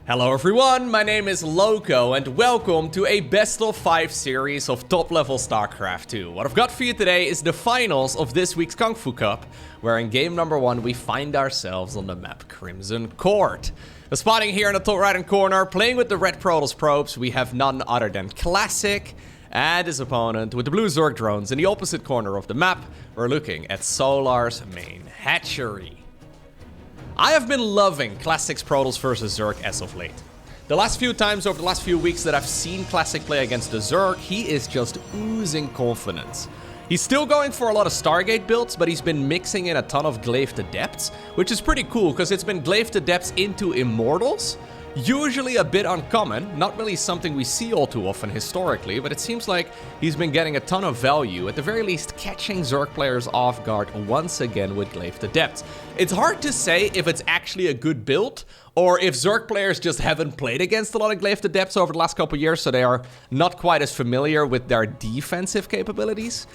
Hello everyone, my name is Loko and welcome to a best of 5 series of top level StarCraft 2. What I've got for you today is the finals of this week's Kung Fu Cup, where in game number 1 we find ourselves on the map Crimson Court. Spotting here in the top right hand corner, playing with the red Protoss probes, we have none other than Classic, and his opponent with the blue Zerg drones. In the opposite corner of the map, we're looking at Solar's main hatchery. I have been loving Classic's Protoss versus Zerg as of late. The last few times over the last few weeks that I've seen Classic play against the Zerg, he is just oozing confidence. He's still going for a lot of Stargate builds, but he's been mixing in a ton of Glaive Adepts, which is pretty cool because it's been Glaive Adepts into Immortals. Usually a bit uncommon, not really something we see all too often historically, but it seems like he's been getting a ton of value, at the very least catching Zerg players off guard once again with Glaive Adepts. It's hard to say if it's actually a good build, or if Zerg players just haven't played against a lot of Glaive Adepts over the last couple years, so they are not quite as familiar with their defensive capabilities.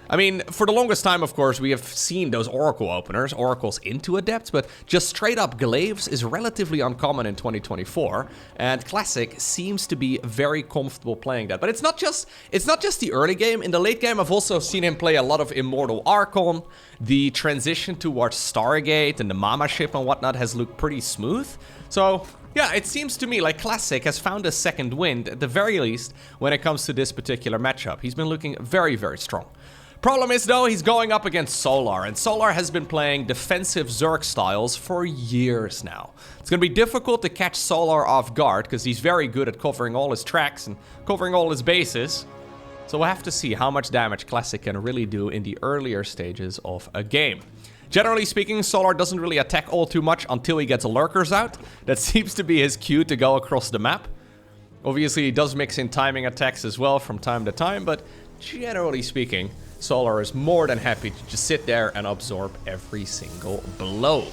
I mean, for the longest time, of course, we have seen those Oracle openers, Oracles into Adepts, but just straight up Glaives is relatively uncommon in 2024, and Classic seems to be very comfortable playing that. But it's not just the early game. In the late game, I've also seen him play a lot of Immortal Archon. The transition towards Stargate and the Mama ship and whatnot has looked pretty smooth. So yeah, it seems to me like Classic has found a second wind, at the very least, when it comes to this particular matchup. He's been looking very, very strong. Problem is, though, he's going up against Solar, and Solar has been playing defensive Zerg styles for years now. It's going to be difficult to catch Solar off guard, because he's very good at covering all his tracks and covering all his bases. So we'll have to see how much damage Classic can really do in the earlier stages of a game. Generally speaking, Solar doesn't really attack all too much until he gets Lurkers out. That seems to be his cue to go across the map. Obviously, he does mix in timing attacks as well from time to time, but generally speaking, Solar is more than happy to just sit there and absorb every single blow.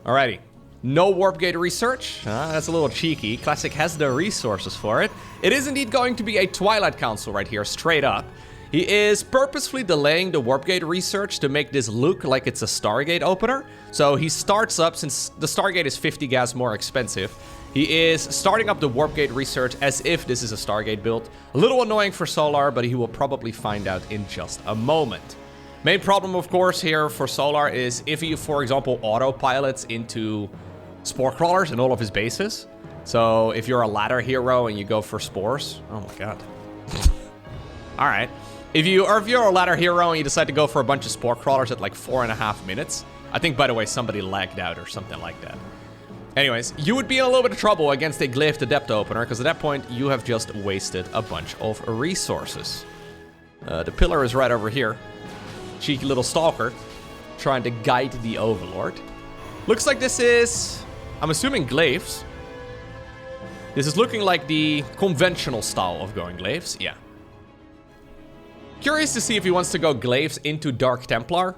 Alrighty. No Warp Gate research. That's a little cheeky. Classic has the resources for it. It is indeed going to be a Twilight Council right here, straight up. He is purposefully delaying the Warp Gate research to make this look like it's a Stargate opener. So he starts up, since the Stargate is 50 gas more expensive, he is starting up the Warp Gate research as if this is a Stargate build. A little annoying for Solar, but he will probably find out in just a moment. Main problem, of course, here for Solar is if he, for example, autopilots into Spore Crawlers in all of his bases. So if you're a ladder hero and you go for Spores... Oh my god. Alright. If you're a ladder hero and you decide to go for a bunch of Spore Crawlers at like 4.5 minutes... I think, by the way, somebody lagged out or something like that. Anyways, you would be in a little bit of trouble against a Glaive Adept opener, because at that point, you have just wasted a bunch of resources. The pillar is right over here. Cheeky little Stalker, trying to guide the Overlord. Looks like this is, I'm assuming, Glaives. This is looking like the conventional style of going Glaives, yeah. Curious to see if he wants to go Glaives into Dark Templar.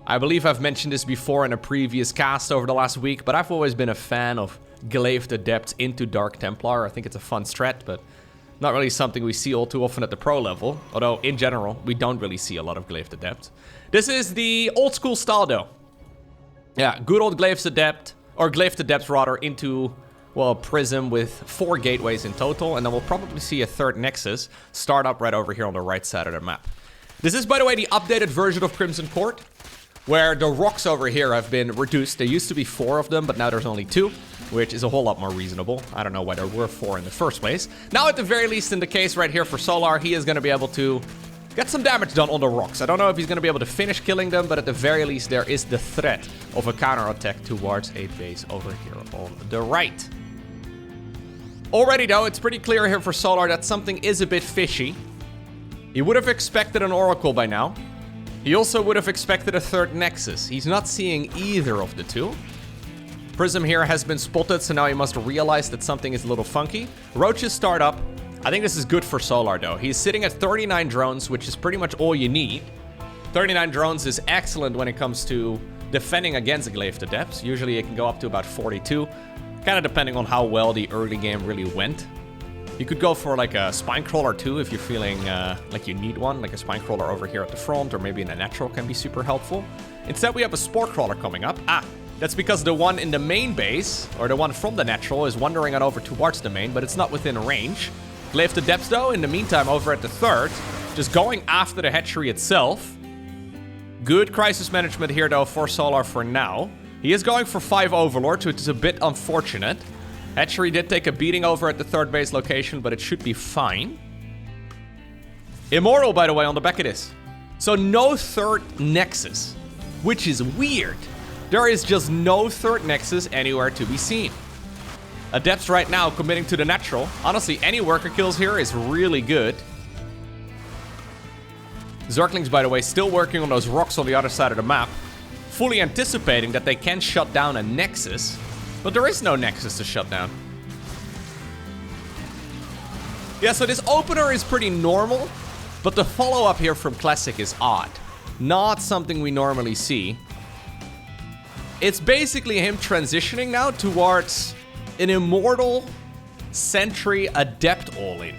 I believe I've mentioned this before in a previous cast over the last week, but I've always been a fan of Glaive Adept into Dark Templar. I think it's a fun strat, but not really something we see all too often at the pro level. Although, in general, we don't really see a lot of Glaive Adept. This is the old school style, though. Yeah, good old Glaive Adept, or Glaive Adept rather, into, well, Prism with 4 gateways in total, and then we'll probably see a third Nexus start up right over here on the right side of the map. This is, by the way, the updated version of Crimson Court, where the rocks over here have been reduced. There used to be 4 of them, but now there's only 2, which is a whole lot more reasonable. I don't know why there were 4 in the first place. Now, at the very least, in the case right here for Solar, he is going to be able to get some damage done on the rocks. I don't know if he's going to be able to finish killing them, but at the very least, there is the threat of a counterattack towards a base over here on the right. Already, though, it's pretty clear here for Solar that something is a bit fishy. He would have expected an Oracle by now. He also would have expected a third Nexus. He's not seeing either of the two. Prism here has been spotted, so now he must realize that something is a little funky. Roaches start up. I think this is good for Solar, though. He's sitting at 39 drones, which is pretty much all you need. 39 drones is excellent when it comes to defending against Glaive Adepts. Usually it can go up to about 42, kind of depending on how well the early game really went. You could go for like a Spine Crawler too if you're feeling like you need one, like a Spine Crawler over here at the front, or maybe in a natural can be super helpful. Instead, we have a Spore Crawler coming up. That's because the one in the main base, or the one from the natural, is wandering on over towards the main, but it's not within range. Glaive the depths, though, in the meantime, over at the third, just going after the hatchery itself. Good crisis management here, though, for Solar for now. He is going for 5 Overlords, which is a bit unfortunate. Hatchery did take a beating over at the third base location, but it should be fine. Immortal, by the way, on the back of this. So no third Nexus, which is weird. There is just no third Nexus anywhere to be seen. Adepts right now committing to the natural. Honestly, any worker kills here is really good. Zerglings, by the way, still working on those rocks on the other side of the map. Fully anticipating that they can shut down a Nexus. But there is no Nexus to shut down. Yeah, so this opener is pretty normal. But the follow-up here from Classic is odd. Not something we normally see. It's basically him transitioning now towards an Immortal Sentry Adept all-in.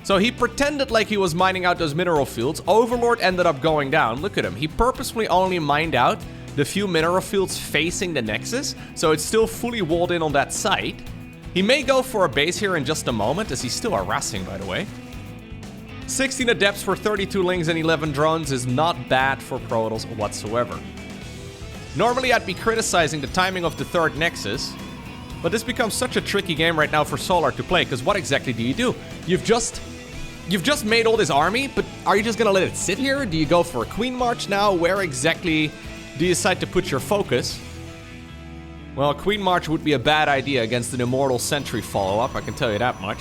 So he pretended like he was mining out those mineral fields. Overlord ended up going down. Look at him. He purposefully only mined out the few mineral fields facing the Nexus. So it's still fully walled in on that site. He may go for a base here in just a moment, as he's still harassing, by the way. 16 Adepts for 32 Lings and 11 drones is not bad for Protoss whatsoever. Normally, I'd be criticizing the timing of the third Nexus, but this becomes such a tricky game right now for Solar to play, because what exactly do you do? You've just made all this army, but are you just gonna let it sit here? Do you go for a Queen March now? Where exactly do you decide to put your focus? Well, Queen March would be a bad idea against an Immortal Sentry follow-up, I can tell you that much.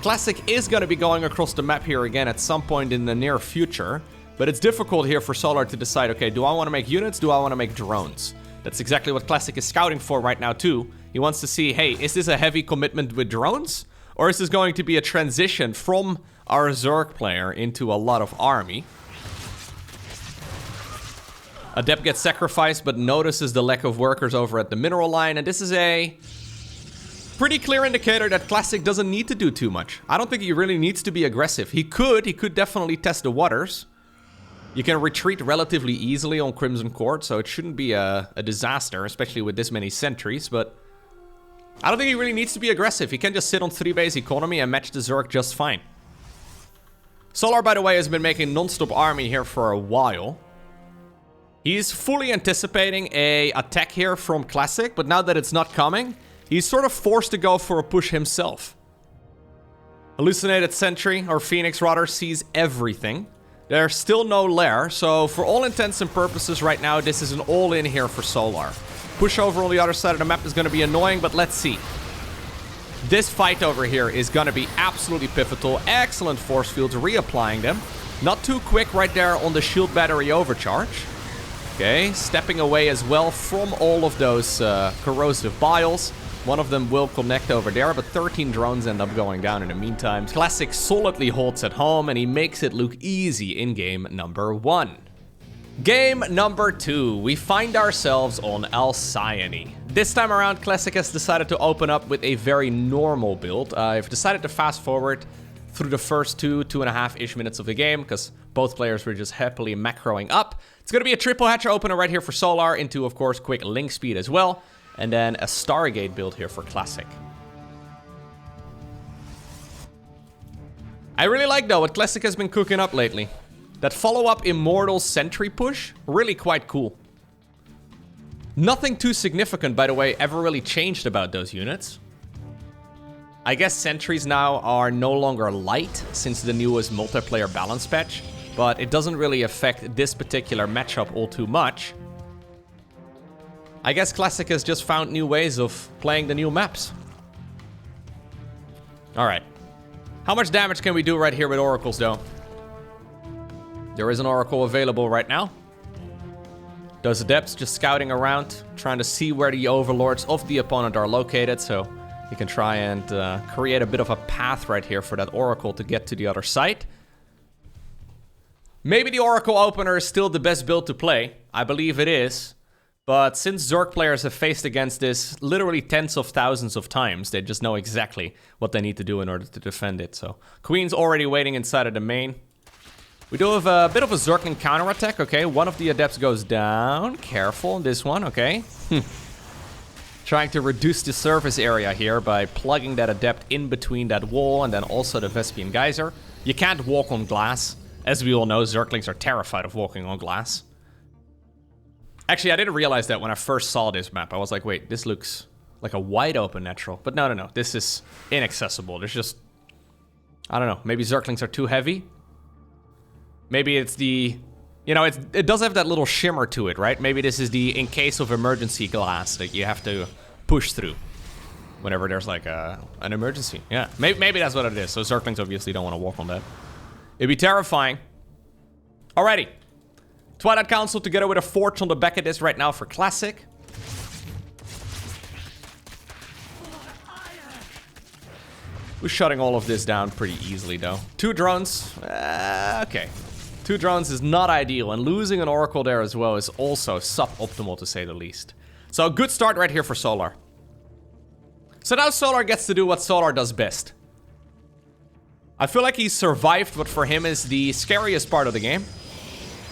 Classic is going to be going across the map here again at some point in the near future. But it's difficult here for Solar to decide, okay, do I want to make units? Do I want to make drones? That's exactly what Classic is scouting for right now too. He wants to see, hey, is this a heavy commitment with drones? Or is this going to be a transition from our Zerg player into a lot of army? Adept gets sacrificed, but notices the lack of workers over at the mineral line. And this is a pretty clear indicator that Classic doesn't need to do too much. I don't think he really needs to be aggressive. He could definitely test the waters. You can retreat relatively easily on Crimson Court, so it shouldn't be a disaster, especially with this many sentries, but I don't think he really needs to be aggressive. He can just sit on 3-base economy and match the Zerg just fine. Solar, by the way, has been making non-stop army here for a while. He's fully anticipating a attack here from Classic, but now that it's not coming, he's sort of forced to go for a push himself. Hallucinated Sentry, or Phoenix rather, sees everything. There's still no lair, so for all intents and purposes right now, this is an all-in here for Solar. Push over on the other side of the map is going to be annoying, but let's see. This fight over here is going to be absolutely pivotal. Excellent force fields, reapplying them. Not too quick right there on the shield battery overcharge. Okay, stepping away as well from all of those corrosive biles. One of them will connect over there, but 13 drones end up going down in the meantime. Classic solidly holds at home, and he makes it look easy in game number 1. Game number 2, we find ourselves on Alcyone. This time around, Classic has decided to open up with a very normal build. I've decided to fast forward through the first 2.5-ish minutes of the game, because both players were just happily macroing up. It's going to be a triple hatcher opener right here for Solar, into, of course, quick link speed as well. And then a Stargate build here for Classic. I really like, though, what Classic has been cooking up lately. That follow-up Immortal Sentry push, really quite cool. Nothing too significant, by the way, ever really changed about those units. I guess sentries now are no longer light since the newest multiplayer balance patch, but it doesn't really affect this particular matchup all too much. I guess Classic has just found new ways of playing the new maps. Alright. How much damage can we do right here with Oracles, though? There is an Oracle available right now. Those Adepts just scouting around, trying to see where the Overlords of the opponent are located, so you can try and create a bit of a path right here for that Oracle to get to the other side. Maybe the Oracle opener is still the best build to play. I believe it is. But since Zerg players have faced against this literally tens of thousands of times, they just know exactly what they need to do in order to defend it. So Queen's already waiting inside of the main. We do have a bit of a Zergling counterattack, okay. One of the adepts goes down. Careful on this one, okay. Trying to reduce the surface area here by plugging that adept in between that wall and then also the Vespian Geyser. You can't walk on glass. As we all know, Zerglings are terrified of walking on glass. Actually, I didn't realize that when I first saw this map. I was like, wait, this looks like a wide open natural. But no. This is inaccessible. There's just... I don't know. Maybe Zerglings are too heavy. Maybe it's the... You know, it does have that little shimmer to it, right? Maybe this is the in case of emergency glass that you have to push through whenever there's like an emergency. Yeah, maybe that's what it is. So Zerglings obviously don't want to walk on that. It'd be terrifying. Alrighty. Twilight Council together with a Forge on the back of this right now for Classic. We're shutting all of this down pretty easily though. 2 drones. Okay. 2 drones is not ideal, and losing an Oracle there as well is also suboptimal to say the least. So a good start right here for Solar. So now Solar gets to do what Solar does best. I feel like he survived what for him is the scariest part of the game.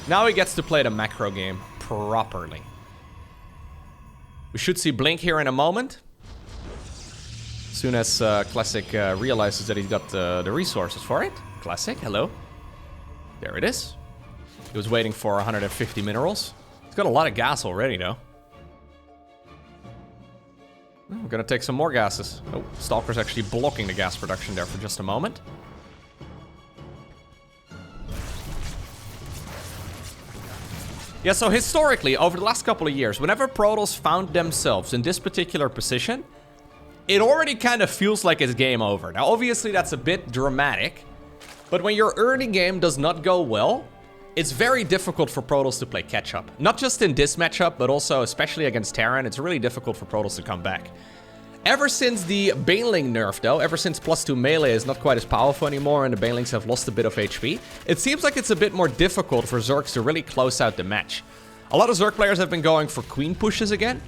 Now he gets to play the macro game properly. We should see Blink here in a moment. As soon as Classic realizes that he's got the resources for it. Classic, hello. There it is. He was waiting for 150 minerals. He's got a lot of gas already, though. We're gonna take some more gases. Oh, Stalker's actually blocking the gas production there for just a moment. Yeah, so historically, over the last couple of years, whenever Protoss found themselves in this particular position, it already kind of feels like it's game over. Now, obviously, that's a bit dramatic. But when your early game does not go well, it's very difficult for Protoss to play catch-up. Not just in this matchup, but also especially against Terran, it's really difficult for Protoss to come back. Ever since the Baneling nerf though, ever since +2 melee is not quite as powerful anymore and the Banelings have lost a bit of HP, it seems like it's a bit more difficult for Zergs to really close out the match. A lot of Zerg players have been going for queen pushes again.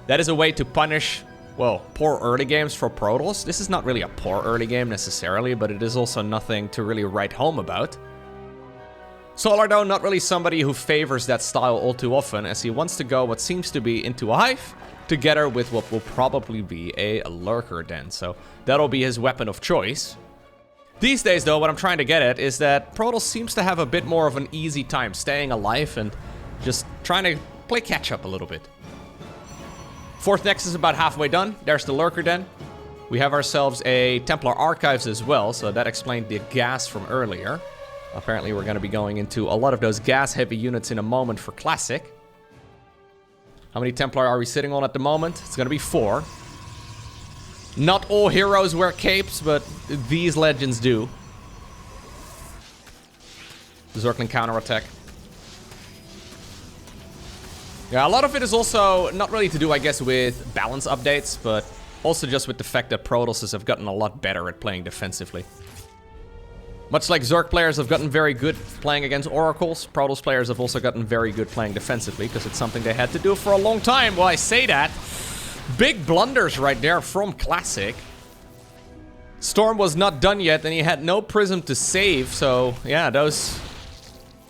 That is a way to punish... well, poor early games for Protoss. This is not really a poor early game necessarily, but it is also nothing to really write home about. Solar, though, not really somebody who favors that style all too often, as he wants to go what seems to be into a hive, together with what will probably be a Lurker den. So that'll be his weapon of choice. These days, though, what I'm trying to get at is that Protoss seems to have a bit more of an easy time staying alive and just trying to play catch-up a little bit. 4th Nexus is about halfway done. There's the Lurker den. We have ourselves a Templar Archives as well, so that explained the gas from earlier. Apparently we're going to be going into a lot of those gas-heavy units in a moment for Classic. How many Templar are we sitting on at the moment? It's going to be 4. Not all heroes wear capes, but these legends do. Zergling counterattack. Yeah, a lot of it is also not really to do, I guess, with balance updates, but also just with the fact that Protosses have gotten a lot better at playing defensively. Much like Zerg players have gotten very good playing against Oracles, Protoss players have also gotten very good playing defensively, because it's something they had to do for a long time. Well, I say that. Big blunders right there from Classic. Storm was not done yet, and he had no Prism to save, so yeah, those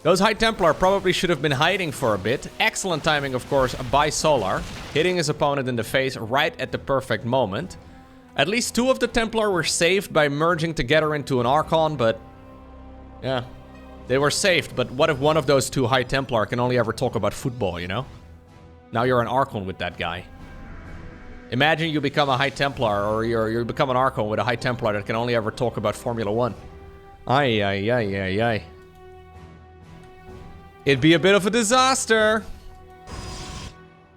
High Templar probably should have been hiding for a bit. Excellent timing, of course, by Solar, hitting his opponent in the face right at the perfect moment. At least 2 of the Templar were saved by merging together into an Archon, but yeah, they were saved. But what if one of those 2 High Templar can only ever talk about football, you know? Now you're an Archon with that guy. Imagine you become a High Templar, or you become an Archon with a High Templar that can only ever talk about Formula 1. Ay, ay, ay, ay, ay. It'd be a bit of a disaster.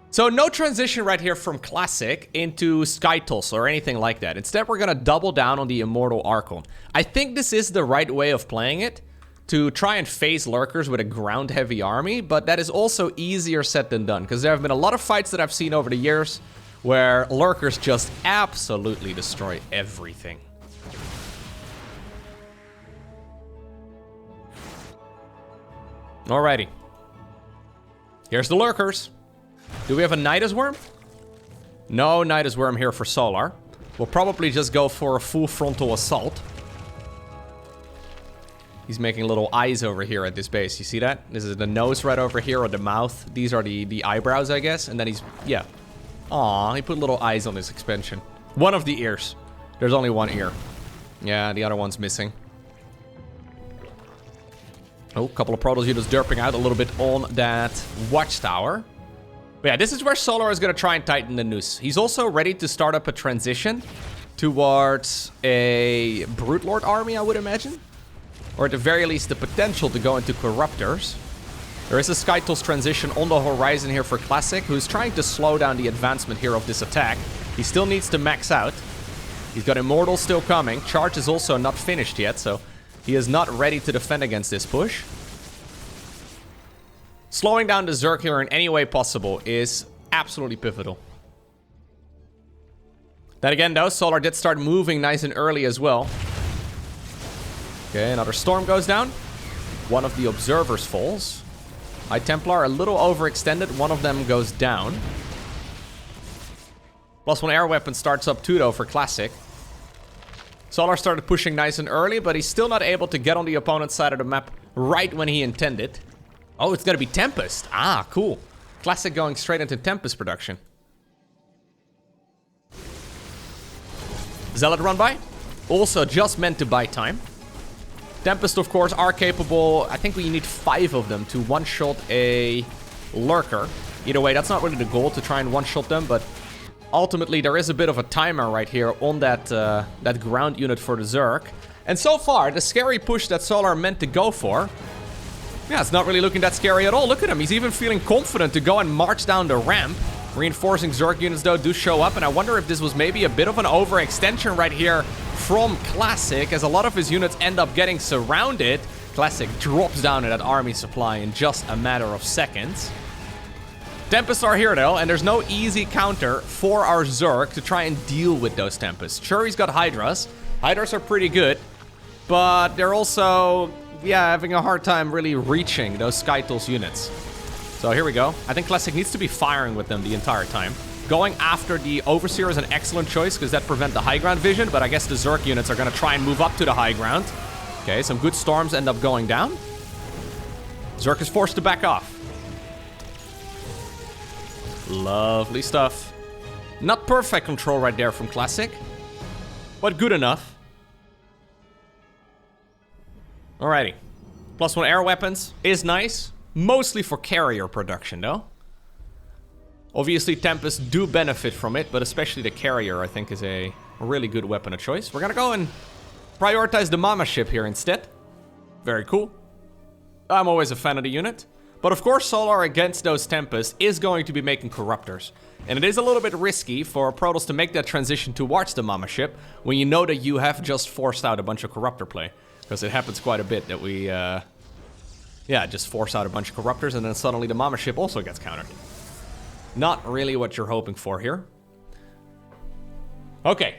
So no transition right here from Classic into Skytoss or anything like that. Instead, we're gonna double down on the Immortal Archon. I think this is the right way of playing it, to try and face Lurkers with a ground-heavy army, but that is also easier said than done, because there have been a lot of fights that I've seen over the years where Lurkers just absolutely destroy everything. Alrighty. Here's the Lurkers. Do we have a Nidus Worm? No Nidus Worm here for Solar. We'll probably just go for a full frontal assault. He's making little eyes over here at this base. You see that? This is the nose right over here, or the mouth. These are the eyebrows, I guess. And then he's, yeah. Aw, he put little eyes on his expansion. One of the ears. There's only one ear. Yeah, the other one's missing. Oh, a couple of Protoss units derping out a little bit on that watchtower. But yeah, this is where Solar is going to try and tighten the noose. He's also ready to start up a transition towards a Brute Lord army, I would imagine. Or at the very least, the potential to go into Corruptors. There is a Skytools transition on the horizon here for Classic, who's trying to slow down the advancement here of this attack. He still needs to max out. He's got Immortal still coming. Charge is also not finished yet, so he is not ready to defend against this push. Slowing down the Zerg here in any way possible is absolutely pivotal. Then again, though, Solar did start moving nice and early as well. Okay, another storm goes down. One of the observers falls. High Templar a little overextended. One of them goes down. +1 air weapon starts up too, though, for Classic. Solar started pushing nice and early, but he's still not able to get on the opponent's side of the map right when he intended. Oh, it's gonna be Tempest. Ah, cool. Classic going straight into Tempest production. Zealot run by. Also just meant to buy time. Tempest, of course, are capable. I think we need 5 of them to one-shot a Lurker. Either way, that's not really the goal, to try and one-shot them, but ultimately there is a bit of a timer right here on that that ground unit for the Zerg. And so far, the scary push that Solar meant to go for, yeah, it's not really looking that scary at all. Look at him. He's even feeling confident to go and march down the ramp. Reinforcing Zerg units, though, do show up, and I wonder if this was maybe a bit of an overextension right here from Classic, as a lot of his units end up getting surrounded. Classic drops down in that army supply in just a matter of seconds. Tempests are here, though, and there's no easy counter for our Zerg to try and deal with those Tempests. Sure, he's got Hydras. Hydras are pretty good, but they're also, yeah, having a hard time really reaching those Skytools units. So here we go. I think Classic needs to be firing with them the entire time. Going after the Overseer is an excellent choice because that prevents the high ground vision, but I guess the Zerg units are going to try and move up to the high ground. Okay, some good storms end up going down. Zerg is forced to back off. Lovely stuff. Not perfect control right there from Classic, but good enough. Alrighty. +1 air weapons is nice. Mostly for carrier production, though. Obviously, Tempests do benefit from it, but especially the carrier, I think, is a really good weapon of choice. We're gonna go and prioritize the Mama ship here instead. Very cool. I'm always a fan of the unit. But of course, Solar against those Tempests is going to be making Corruptors. And it is a little bit risky for Protoss to make that transition towards the Mama ship when you know that you have just forced out a bunch of Corruptor play. Because it happens quite a bit that we, yeah, just force out a bunch of Corruptors and then suddenly the Mama ship also gets countered. Not really what you're hoping for here. Okay.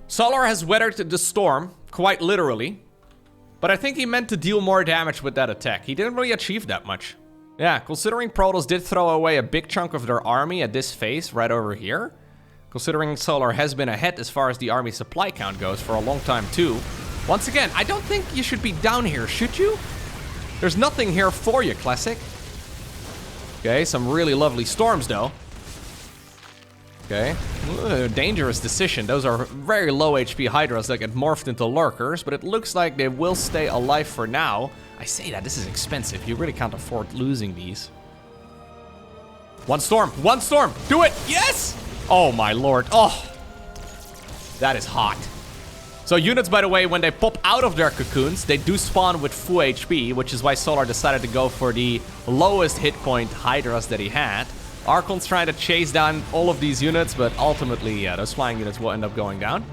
Solar has weathered the storm, quite literally. But I think he meant to deal more damage with that attack. He didn't really achieve that much. Yeah, considering Protoss did throw away a big chunk of their army at this phase right over here. Considering Solar has been ahead as far as the army supply count goes for a long time too. Once again, I don't think you should be down here, should you? There's nothing here for you, Classic. Okay, some really lovely storms, though. Okay. Dangerous decision. Those are very low HP Hydras that get morphed into Lurkers, but it looks like they will stay alive for now. I say that, this is expensive. You really can't afford losing these. One storm! One storm! Do it! Yes! Oh, my lord. Oh! That is hot. So units, by the way, when they pop out of their cocoons, they do spawn with full HP, which is why Solar decided to go for the lowest hit point Hydras that he had. Archon's trying to chase down all of these units, but ultimately, yeah, those flying units will end up going down.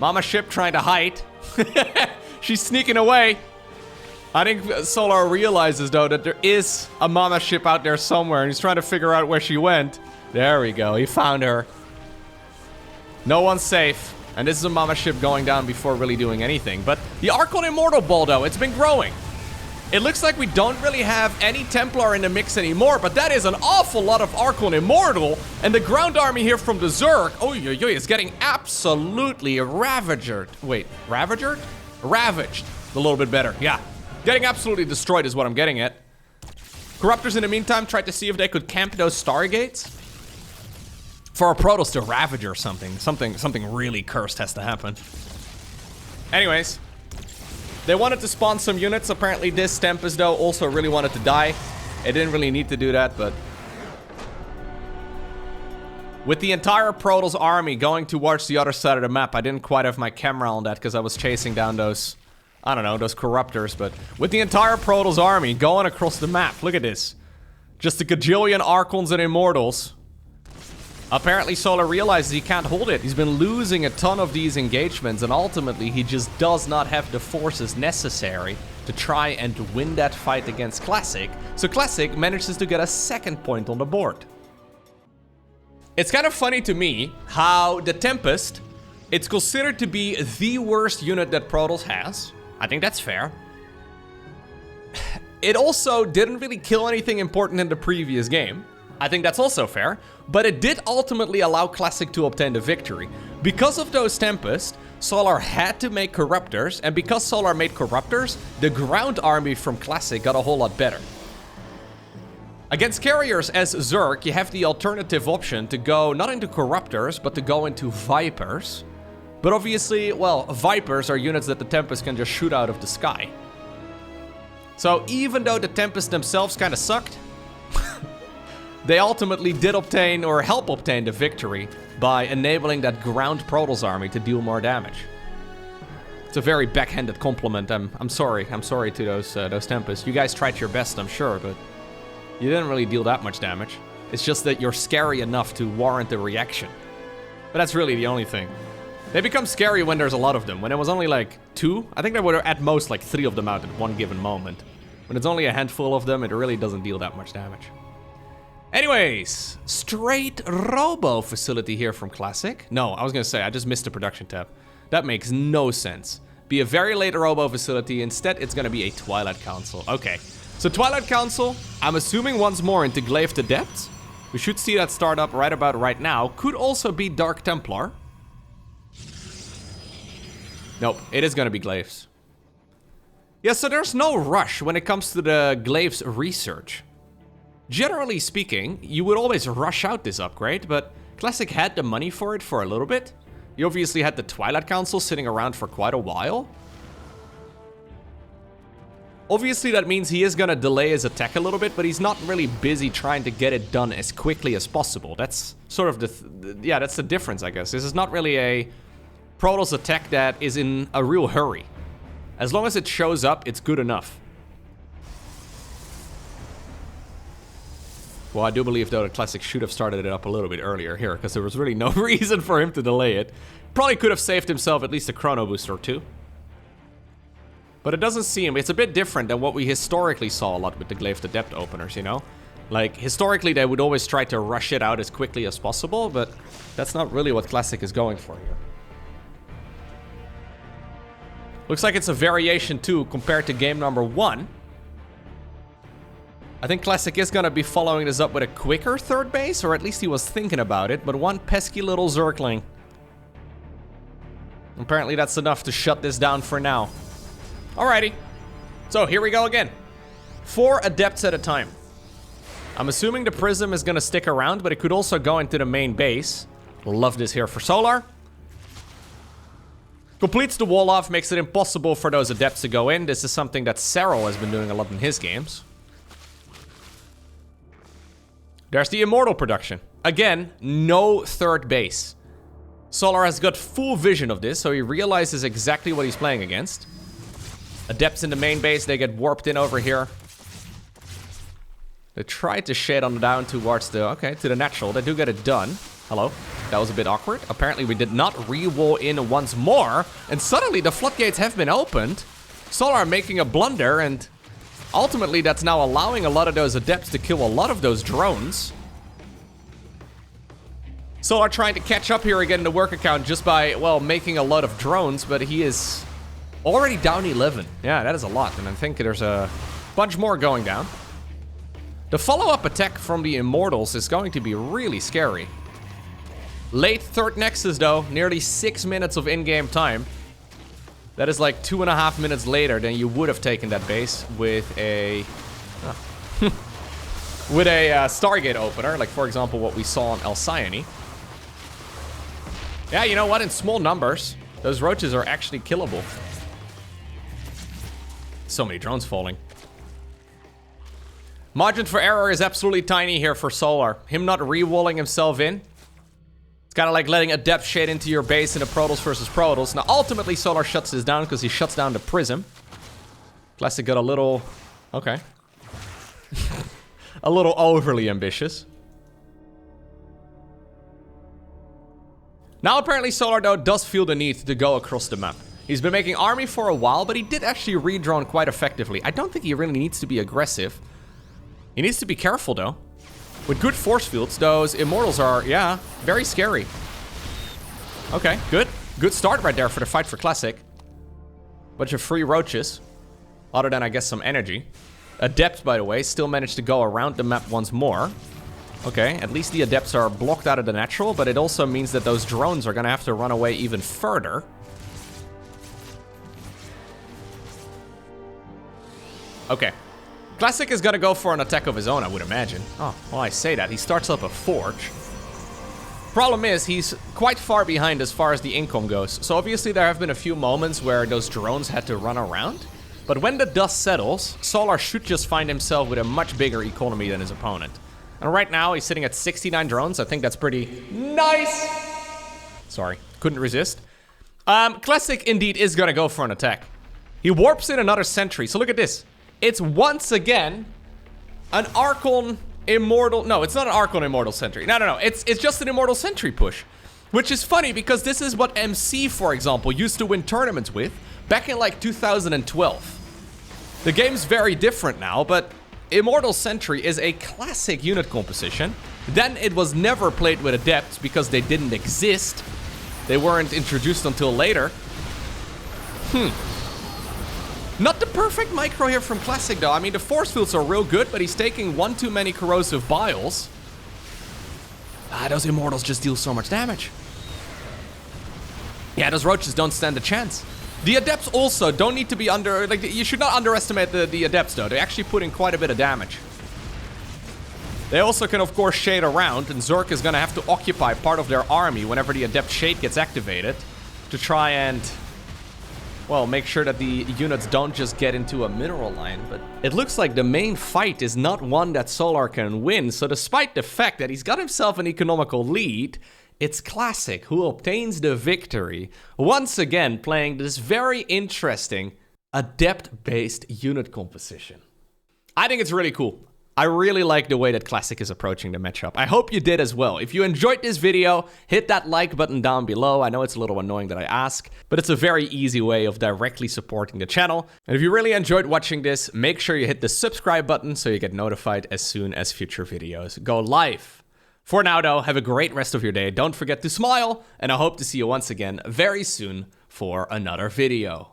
Mama ship trying to hide. She's sneaking away. I think Solar realizes, though, that there is a Mama ship out there somewhere, and he's trying to figure out where she went. There we go. He found her. No one's safe. And this is a Mama ship going down before really doing anything. But the Archon Immortal ball, though, it's been growing. It looks like we don't really have any Templar in the mix anymore, but that is an awful lot of Archon Immortal. And the ground army here from the Zerg, oh, is getting absolutely ravaged. Wait, ravaged? Ravaged. A little bit better, yeah. Getting absolutely destroyed is what I'm getting at. Corruptors in the meantime tried to see if they could camp those Stargates for a Protoss to ravage or something. Something really cursed has to happen. Anyways, they wanted to spawn some units. Apparently this Tempest though also really wanted to die. It didn't really need to do that, but with the entire Protoss army going towards the other side of the map, I didn't quite have my camera on that because I was chasing down those, I don't know, those Corruptors, but with the entire Protoss army going across the map, look at this. Just a gajillion Archons and Immortals. Apparently Solar realizes he can't hold it. He's been losing a ton of these engagements, and ultimately he just does not have the forces necessary to try and win that fight against Classic. So Classic manages to get a second point on the board. It's kind of funny to me how the Tempest, it's considered to be the worst unit that Protoss has. I think that's fair. It also didn't really kill anything important in the previous game. I think that's also fair, but it did ultimately allow Classic to obtain the victory. Because of those Tempest, Solar had to make Corruptors, and because Solar made Corruptors, the ground army from Classic got a whole lot better. Against carriers as Zerg, you have the alternative option to go not into Corruptors, but to go into Vipers. But obviously, well, Vipers are units that the Tempest can just shoot out of the sky. So even though the Tempest themselves kind of sucked, they ultimately did obtain, or help obtain, the victory by enabling that ground Protoss army to deal more damage. It's a very backhanded compliment. I'm sorry to those Tempests. You guys tried your best, I'm sure, but you didn't really deal that much damage. It's just that you're scary enough to warrant a reaction. But that's really the only thing. They become scary when there's a lot of them. When it was only like 2, I think there were at most like 3 of them out at one given moment. When it's only a handful of them, it really doesn't deal that much damage. Anyways, straight Robo facility here from Classic. No, I was gonna say, I just missed the production tab. That makes no sense. Be a very late Robo facility. Instead, it's gonna be a Twilight Council. Okay. So Twilight Council, I'm assuming once more into Glaive to Depth. We should see that start up right about right now. Could also be Dark Templar. Nope, it is gonna be Glaives. Yeah, so there's no rush when it comes to the Glaives research. Generally speaking, you would always rush out this upgrade, but Classic had the money for it for a little bit. He obviously had the Twilight Council sitting around for quite a while. Obviously, that means he is gonna delay his attack a little bit, but he's not really busy trying to get it done as quickly as possible. That's sort of yeah, that's the difference, I guess. This is not really a Protoss attack that is in a real hurry. As long as it shows up, it's good enough. Well, I do believe, though, that Classic should have started it up a little bit earlier here, because there was really no reason for him to delay it. Probably could have saved himself at least a chrono boost or 2. But it doesn't seem, it's a bit different than what we historically saw a lot with the Glaive to Depth openers, you know? Like, historically, they would always try to rush it out as quickly as possible, but that's not really what Classic is going for here. Looks like it's a variation, too, compared to game number 1. I think Classic is gonna be following this up with a quicker third base, or at least he was thinking about it, but one pesky little Zergling. Apparently that's enough to shut this down for now. Alrighty, so here we go again. 4 adepts at a time. I'm assuming the Prism is gonna stick around, but it could also go into the main base. Love this here for Solar. Completes the wall off, makes it impossible for those adepts to go in. This is something that Serral has been doing a lot in his games. There's the Immortal production. Again, no third base. Solar has got full vision of this, so he realizes exactly what he's playing against. Adepts in the main base, they get warped in over here. They try to shade on down towards the, okay, to the natural. They do get it done. Hello. That was a bit awkward. Apparently we did not re-wall in once more, and suddenly the floodgates have been opened. Solar making a blunder, and ultimately that's now allowing a lot of those adepts to kill a lot of those drones. Solar trying to catch up here again in the work account just by, well, making a lot of drones, but he is already down 11. Yeah, that is a lot, and I think there's a bunch more going down. The follow-up attack from the Immortals is going to be really scary. Late third Nexus though, nearly 6 minutes of in-game time. That is like 2.5 minutes later than you would have taken that base with a... with a Stargate opener, like for example what we saw on Alcyone. Yeah, you know what? In small numbers, those roaches are actually killable. So many drones falling. Margin for error is absolutely tiny here for Solar. Him not re-walling himself in. It's kind of like letting Adept shade into your base in a Protoss versus Protoss. Now, ultimately, Solar shuts this down because he shuts down the Prism. Classic got a little... Okay. A little overly ambitious. Now, apparently, Solar, though, does feel the need to go across the map. He's been making army for a while, but he did actually re-drone quite effectively. I don't think he really needs to be aggressive. He needs to be careful, though. With good force fields, those immortals are, yeah, very scary. Okay, good. Good start right there for the fight for Classic. Bunch of free roaches. Other than, I guess, some energy. Adept, by the way, still managed to go around the map once more. Okay, at least the Adepts are blocked out of the natural, but it also means that those drones are gonna have to run away even further. Okay. Classic is gonna go for an attack of his own, I would imagine. Oh, well, I say that. He starts up a forge. Problem is, he's quite far behind as far as the income goes. So obviously there have been a few moments where those drones had to run around. But when the dust settles, Solar should just find himself with a much bigger economy than his opponent. And right now, he's sitting at 69 drones. I think that's pretty nice. Sorry, couldn't resist. Classic indeed is gonna go for an attack. He warps in another sentry. So look at this. It's once again an Archon Immortal... No, it's not an Archon Immortal Sentry. No. It's just an Immortal Sentry push. Which is funny because this is what MC, for example, used to win tournaments with back in like 2012. The game's very different now, but Immortal Sentry is a classic unit composition. Then it was never played with Adepts because they didn't exist. They weren't introduced until later. Not the perfect micro here from Classic, though. I mean, the force fields are real good, but he's taking one too many corrosive biles. Those Immortals just deal so much damage. Yeah, those roaches don't stand a chance. The Adepts also don't need to be you should not underestimate the Adepts, though. They actually put in quite a bit of damage. They also can, of course, shade around, and Zerg is gonna have to occupy part of their army whenever the Adept shade gets activated to try and... well, make sure that the units don't just get into a mineral line, but it looks like the main fight is not one that Solar can win, so despite the fact that he's got himself an economical lead, it's Classic who obtains the victory, once again playing this very interesting Adept-based unit composition. I think it's really cool. I really like the way that Classic is approaching the matchup. I hope you did as well. If you enjoyed this video, hit that like button down below. I know it's a little annoying that I ask, but it's a very easy way of directly supporting the channel. And if you really enjoyed watching this, make sure you hit the subscribe button so you get notified as soon as future videos go live. For now though, have a great rest of your day. Don't forget to smile, and I hope to see you once again very soon for another video.